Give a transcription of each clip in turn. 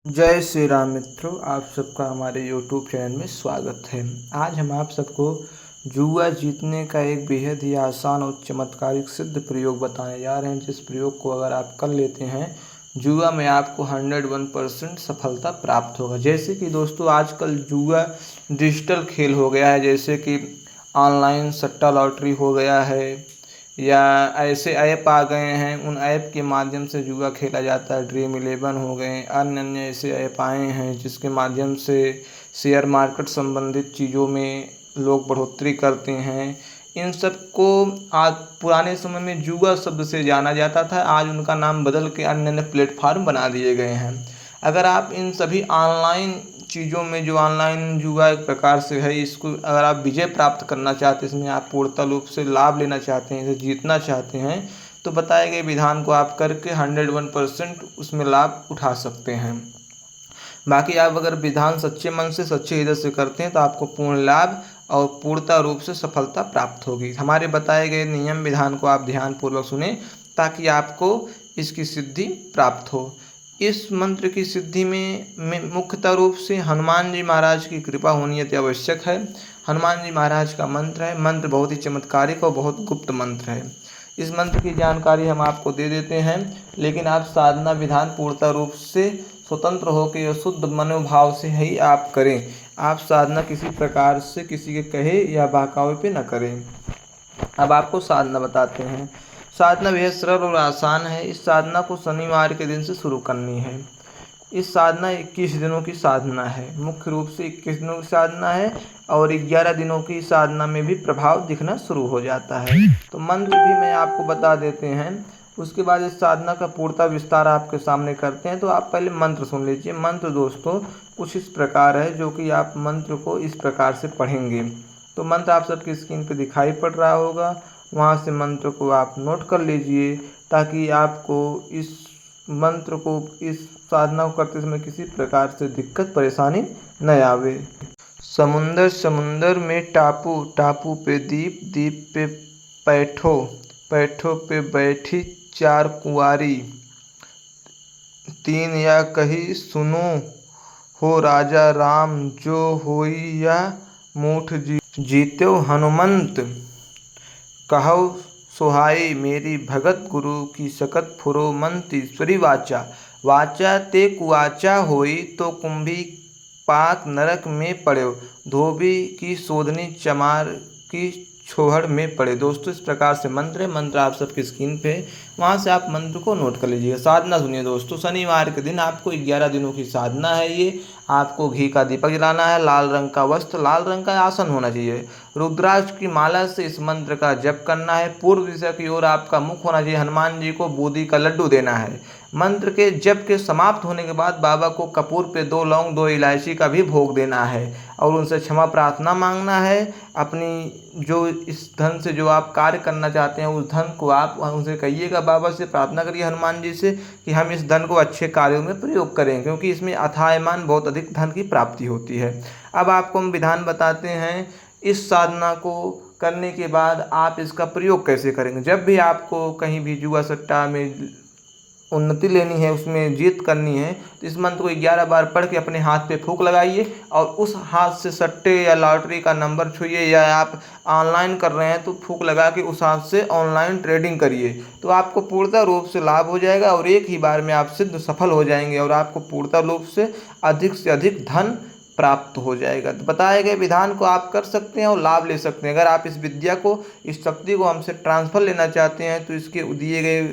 जय श्री राम मित्रों, आप सबका हमारे YouTube चैनल में स्वागत है। आज हम आप सबको जुआ जीतने का एक बेहद ही आसान और चमत्कारिक सिद्ध प्रयोग बताने जा रहे हैं, जिस प्रयोग को अगर आप कर लेते हैं जुआ में आपको 101% सफलता प्राप्त होगा। जैसे कि दोस्तों आजकल जुआ डिजिटल खेल हो गया है, जैसे कि ऑनलाइन सट्टा लॉटरी हो गया है या ऐसे ऐप आ गए हैं, उन ऐप के माध्यम से जुआ खेला जाता है। ड्रीम इलेवन हो गए, अन्य अन्य ऐसे ऐप आए हैं जिसके माध्यम से शेयर मार्केट संबंधित चीज़ों में लोग बढ़ोतरी करते हैं। इन सब को आज पुराने समय में जुआ शब्द से जाना जाता था, आज उनका नाम बदल के अन्य अन्य प्लेटफार्म बना दिए गए हैं। अगर आप इन सभी ऑनलाइन चीज़ों में, जो ऑनलाइन जुआ एक प्रकार से है, इसको अगर आप विजय प्राप्त करना चाहते हैं, इसमें आप पूर्णतः रूप से लाभ लेना चाहते हैं, इसे जीतना चाहते हैं, तो बताए गए विधान को आप करके 101% उसमें लाभ उठा सकते हैं। बाकी आप अगर विधान सच्चे मन से, सच्चे हृदय से करते हैं तो आपको पूर्ण लाभ और पूर्णतः रूप से सफलता प्राप्त होगी। हमारे बताए गए नियम विधान को आप ध्यानपूर्वक सुने ताकि आपको इसकी सिद्धि प्राप्त हो। इस मंत्र की सिद्धि में मुख्यतः रूप से हनुमान जी महाराज की कृपा होनी अति आवश्यक है। हनुमान जी महाराज का मंत्र है। मंत्र बहुत ही चमत्कारिक और बहुत गुप्त मंत्र है। इस मंत्र की जानकारी हम आपको दे देते हैं, लेकिन आप साधना विधान पूर्णतः रूप से स्वतंत्र होकर और शुद्ध मनोभाव से ही आप करें। आप साधना किसी प्रकार से किसी के कहे या बहकावे पे न करें। अब आपको साधना बताते हैं। साधना बेहद सरल और आसान है। इस साधना को शनिवार के दिन से शुरू करनी है। इस साधना 21 दिनों की साधना है। मुख्य रूप से 21 दिनों की साधना है और 11 दिनों की साधना में भी प्रभाव दिखना शुरू हो जाता है। तो मंत्र भी मैं आपको बता देते हैं, उसके बाद इस साधना का पूर्णतः विस्तार आपके सामने करते हैं। तो आप पहले मंत्र सुन लीजिए। मंत्र दोस्तों कुछ इस प्रकार है, जो कि आप मंत्र को इस प्रकार से पढ़ेंगे। तो मंत्र आप सबकी स्क्रीन पर दिखाई पड़ रहा होगा, वहाँ से मंत्र को आप नोट कर लीजिए ताकि आपको इस मंत्र को, इस साधना को करते समय किसी प्रकार से दिक्कत परेशानी न आवे। समुंदर समुंदर में टापू, टापू पे दीप, दीप पे पैठो, पैठो पे बैठी चार कुंवारी, तीन या कही सुनो हो राजा राम, जो होई या मूठ जीत्यो हनुमंत, कहो सोहाई मेरी भगत गुरु की सकत फुरो मंत ईश्वरी वाचा, वाचा ते कुवाचा होई तो कुंभी पाक नरक में पड़े, धोबी की शोधनी चमार की छोहड़ में पड़े। दोस्तों इस प्रकार से मंत्र है। मंत्र आप सबकी स्क्रीन पे, वहाँ से आप मंत्र को नोट कर लीजिएगा। साधना सुनिए दोस्तों। शनिवार के दिन आपको 11 दिनों की साधना है। ये आपको घी का दीपक जलाना है, लाल रंग का वस्त्र, लाल रंग का आसन होना चाहिए, रुद्राक्ष की माला से इस मंत्र का जप करना है, पूर्व दिशा की ओर आपका मुख होना चाहिए, हनुमान जी को बूंदी का लड्डू देना है। मंत्र के जप के समाप्त होने के बाद बाबा को कपूर पे 2 लौंग 2 इलायची का भी भोग देना है और उनसे क्षमा प्रार्थना मांगना है। अपनी जो इस धन से जो आप कार्य करना चाहते हैं, उस धन को आप उनसे कहिएगा, बाबा से प्रार्थना करिए हनुमान जी से कि हम इस धन को अच्छे कार्यों में प्रयोग करें, क्योंकि इसमें अथायमान बहुत अधिक धन की प्राप्ति होती है। अब आपको हम विधान बताते हैं। इस साधना को करने के बाद आप इसका प्रयोग कैसे करेंगे। जब भी आपको कहीं भी जुआ सट्टा में उन्नति लेनी है, उसमें जीत करनी है, तो इस मंत्र को 11 बार पढ़ के अपने हाथ पे फूंक लगाइए और उस हाथ से सट्टे या लॉटरी का नंबर छुइए, या आप ऑनलाइन कर रहे हैं तो फूंक लगा के उस हाथ से ऑनलाइन ट्रेडिंग करिए, तो आपको पूर्णतः रूप से लाभ हो जाएगा और एक ही बार में आप सिद्ध सफल हो जाएंगे और आपको पूर्णतः रूप से अधिक धन प्राप्त हो जाएगा। तो बताए गए विधान को आप कर सकते हैं और लाभ ले सकते हैं। अगर आप इस विद्या को, इस शक्ति को हमसे ट्रांसफ़र लेना चाहते हैं तो इसके दिए गए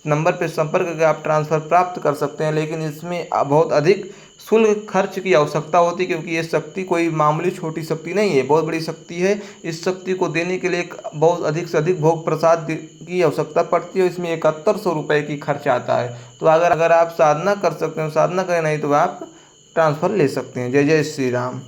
नंबर पर संपर्क करके आप ट्रांसफ़र प्राप्त कर सकते हैं, लेकिन इसमें बहुत अधिक शुल्क खर्च की आवश्यकता होती है, क्योंकि ये शक्ति कोई मामूली छोटी शक्ति नहीं है, बहुत बड़ी शक्ति है। इस शक्ति को देने के लिए बहुत अधिक से अधिक भोग प्रसाद की आवश्यकता पड़ती है। इसमें 7100 रुपये की खर्च आता है। तो अगर आप साधना कर सकते हैं, साधना करें, नहीं तो आप ट्रांसफ़र ले सकते हैं। जय जय श्री राम।